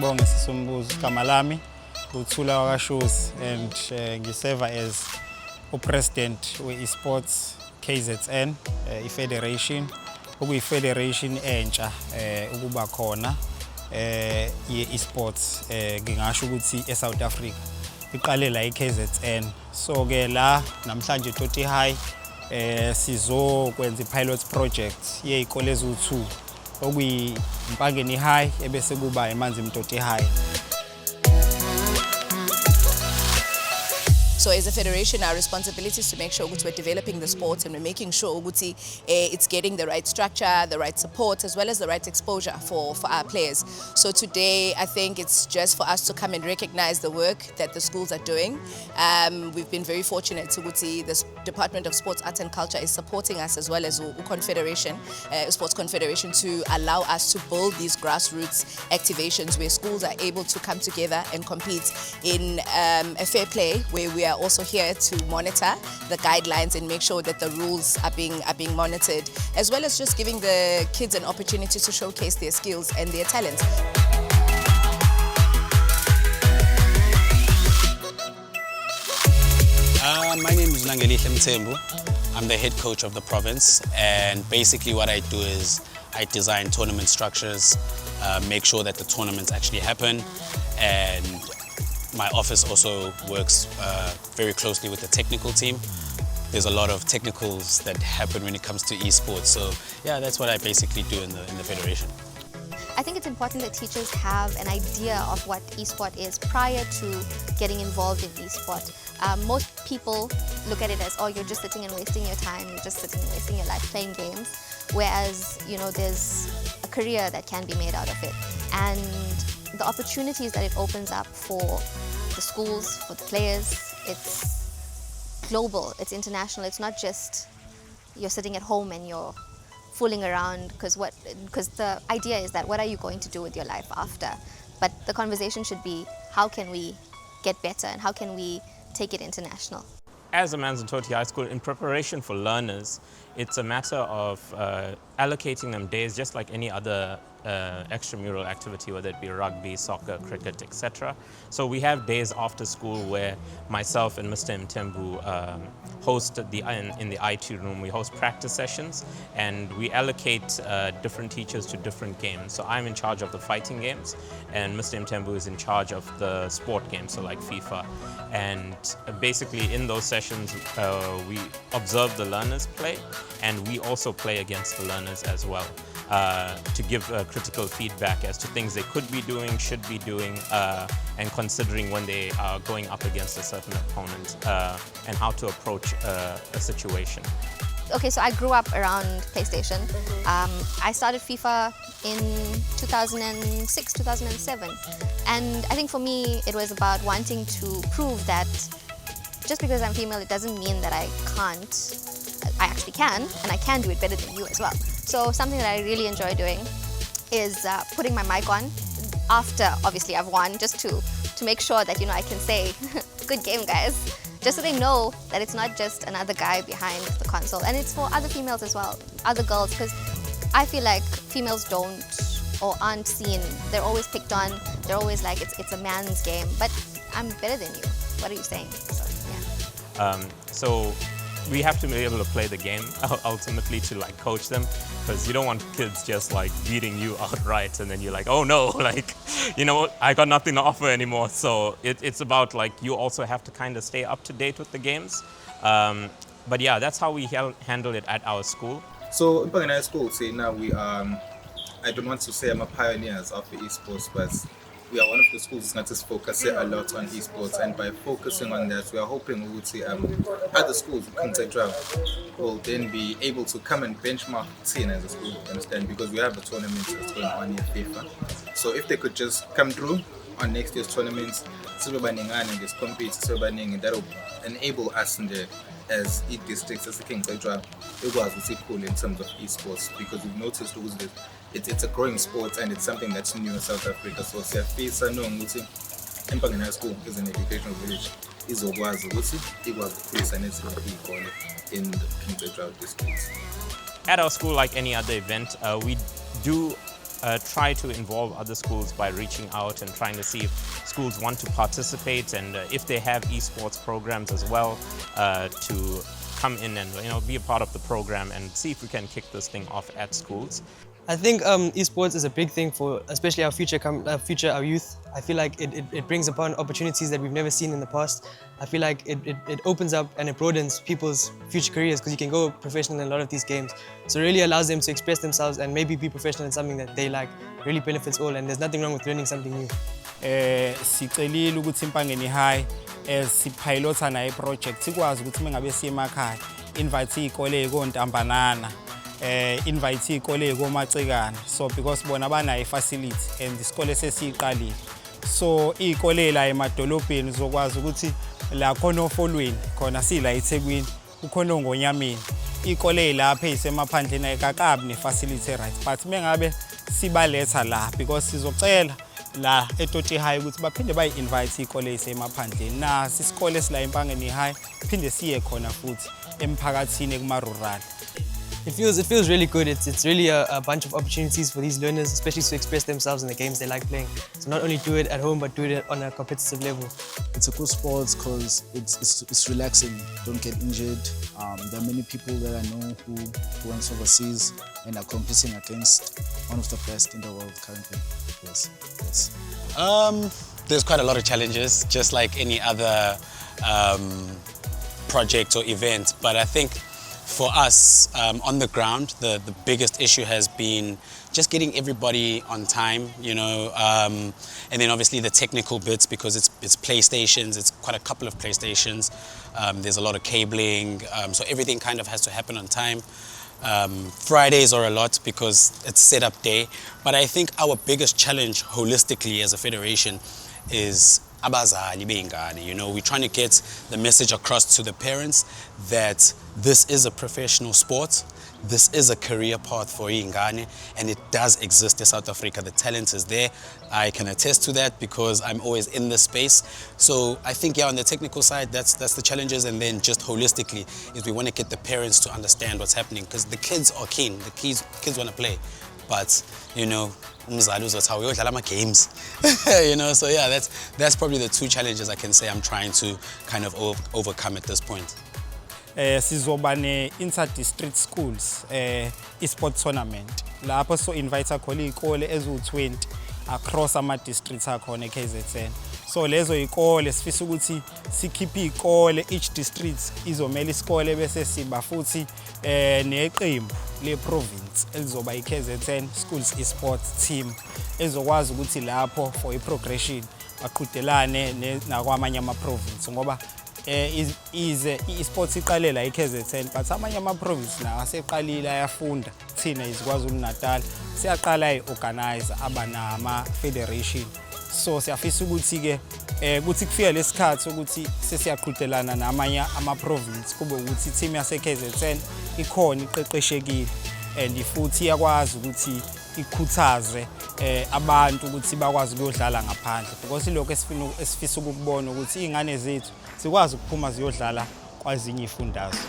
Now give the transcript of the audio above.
ngibonge sisumbuzo igama lami uThula wakashoes and ngiserva as upresident we-Esports KZN Federation okuyi-federation entsha ukuba khona ye-esports ngingasho ukuthi eSouth Africa iqale la eKZN so ke la namhlanje Toti High sizokwenza i-pilot project yezikole eziwu-2 okuyi-Mpangeni High ebese kuba Amanzimtoti High. So as a federation, our responsibility is to make sure we're developing the sport and we're making sure it's getting the right structure, the right support, as well as the right exposure for our players. So today, I think it's just for us to come and recognize the work that the schools are doing. We've been very fortunate to see the Department of Sports, Arts and Culture is supporting us as well as Confederation, Sports Confederation, to allow us to build these grassroots activations where schools are able to come together and compete in a fair play where we are also here to monitor the guidelines and make sure that the rules are being monitored, as well as just giving the kids an opportunity to showcase their skills and their talents. My name is Mtembu. I'm the head coach of the province, and basically what I do is I design tournament structures, make sure that the tournaments actually happen, and my office also works very closely with the technical team. There's a lot of technicals that happen when it comes to esports. So yeah, that's what I basically do in the federation. I think it's important that teachers have an idea of what esport is prior to getting involved in esport. Most people look at it as, oh, you're just sitting and wasting your time, you're just sitting and wasting your life playing games, whereas, you know, there's a career that can be made out of it. And the opportunities that it opens up for the schools, for the players, it's global, it's international. It's not just you're sitting at home and you're fooling around because the idea is that what are you going to do with your life after? But the conversation should be, how can we get better and how can we take it international? As Amanzimtoti High School, in preparation for learners, it's a matter of allocating them days just like any other extramural activity, whether it be rugby, soccer, cricket, etc. So we have days after school where myself and Mr. Mtembu host in the IT room, we host practice sessions and we allocate different teachers to different games. So I'm in charge of the fighting games and Mr. Mtembu is in charge of the sport games, so like FIFA. And basically in those sessions we observe the learners play and we also play against the learners as well. To give critical feedback as to things they could be doing, should be doing, and considering when they are going up against a certain opponent and how to approach a situation. Okay, so I grew up around PlayStation. I started FIFA in 2006, 2007. And I think for me, it was about wanting to prove that just because I'm female, it doesn't mean that I can't. I actually can, and I can do it better than you as well. So something that I really enjoy doing is putting my mic on after, obviously, I've won, just to make sure that, you know, I can say, good game, guys. Just so they know that it's not just another guy behind the console. And it's for other females as well, other girls, because I feel like females don't or aren't seen. They're always picked on. They're always like, it's a man's game. But I'm better than you. What are you saying? So, yeah. So we have to be able to play the game ultimately to like coach them, because you don't want kids just like beating you outright and then you're like, oh no, like, you know, I got nothing to offer anymore. So it's about like you also have to kind of stay up to date with the games. But yeah, that's how we handle it at our school. So in High School, say now we I don't want to say I'm a pioneers of the esports, but we are one of the schools that is focusing a lot on esports, and by focusing on that, we are hoping we would see other schools will then be able to come and benchmark scene as a school, understand? Because we have a tournament that's going on in FIFA. So if they could just come through on next year's tournaments, and just compete, that will enable us in the as districts as a King it was cool in terms of esports, because we've noticed that it's a growing sport and it's something that's new in South Africa. So siyafisa ukuthi High School is an educational village izokwazi ukuthi ikwazi ukukhulisa nezinye iy'kole in the King districts. At our school, like any other event, we do try to involve other schools by reaching out and trying to see if schools want to participate, and if they have esports programs as well, to come in and be a part of the program and see if we can kick this thing off at schools. I think esports is a big thing for especially our our youth. I feel like it brings upon opportunities that we've never seen in the past. I feel like it opens up and it broadens people's future careers because you can go professional in a lot of these games. So it really allows them to express themselves and maybe be professional in something that they like. It really benefits all, and there's nothing wrong with learning something new. Sicelile ukuthi Impangeni High sipilota na project sikwazi ukuthi mengabe siye emakhaya invite izikole ekontambanana invite izikole ekomacekana, so because bona banayo facility and isikole sesiqalile, so izikole la emadolobheni uzokwazi ukuthi la khona ofolweni khona sila eThekwini ukhona ngonyameni izikole lapha ezisemaphandleni ayikakabi ne facility right, but mengabe sibaletha la because sizocela la eToti High ukuthi baphinde bayi-invite izikole ezisemaphandleni na isikole esila Impangeni High phinde siye khona futhi emphakathini kuma-rural. It feels really good. It's really a bunch of opportunities for these learners, especially to express themselves in the games they like playing. So not only do it at home, but do it on a competitive level. It's a cool sport because it's relaxing. Don't get injured. There are many people that I know who went overseas and are competing against one of the best in the world currently. Yes. There's quite a lot of challenges, just like any other project or event. But I think for us on the ground, the biggest issue has been just getting everybody on time, and then obviously the technical bits, because it's PlayStations, it's quite a couple of PlayStations. There's a lot of cabling, so everything kind of has to happen on time. Fridays are a lot because it's setup day, but I think our biggest challenge holistically as a federation is abazali beingane. We're trying to get the message across to the parents that this is a professional sport, this is a career path for ingane, and it does exist in South Africa. The talent is there. I can attest to that because I'm always in this space. So I think, on the technical side, that's the challenges, and then just holistically is we want to get the parents to understand what's happening, because the kids are keen, the kids want to play, but umzali uzothi uyodlala ama games. So yeah, that's probably the two challenges I can say I'm trying to kind of overcome at this point. Sizoba ne inter-district schools esports tournament lapho so invite khona izikole ezu-20 across ama-districts akhona eKZN. So lezo izikole sifisa ukuthi sikhiphe izikole, each district izomela isikole bese siba futhi neqembu le-province elizoba iKZN Schools Esports Team ezokwazi ukuthi lapho for i-progression baqhudelane nakwamanye ama-province, ngoba i-esports iqale la iKZN, but amanye ama-province nawo aseqalile ayafunda. Thina KwaZulu-Natal siyaqala i-organizer aba nama-federation, so siyafisa ukuthi-ke kuthi kufika lesikhathi ukuthi sesiyaqhudelana namanye ama-province kube ukuthi i-team yase-KZN ikhona iqeqeshekile and futhi iyakwazi ukuthi ikhuthaze abantu ukuthi bakwazi ukuyodlala ngaphandle, because lokho esifisa ukubona ukuthi izingane zethu zikwazi ukuphuma ziyodlala kwezinye izifundazwe.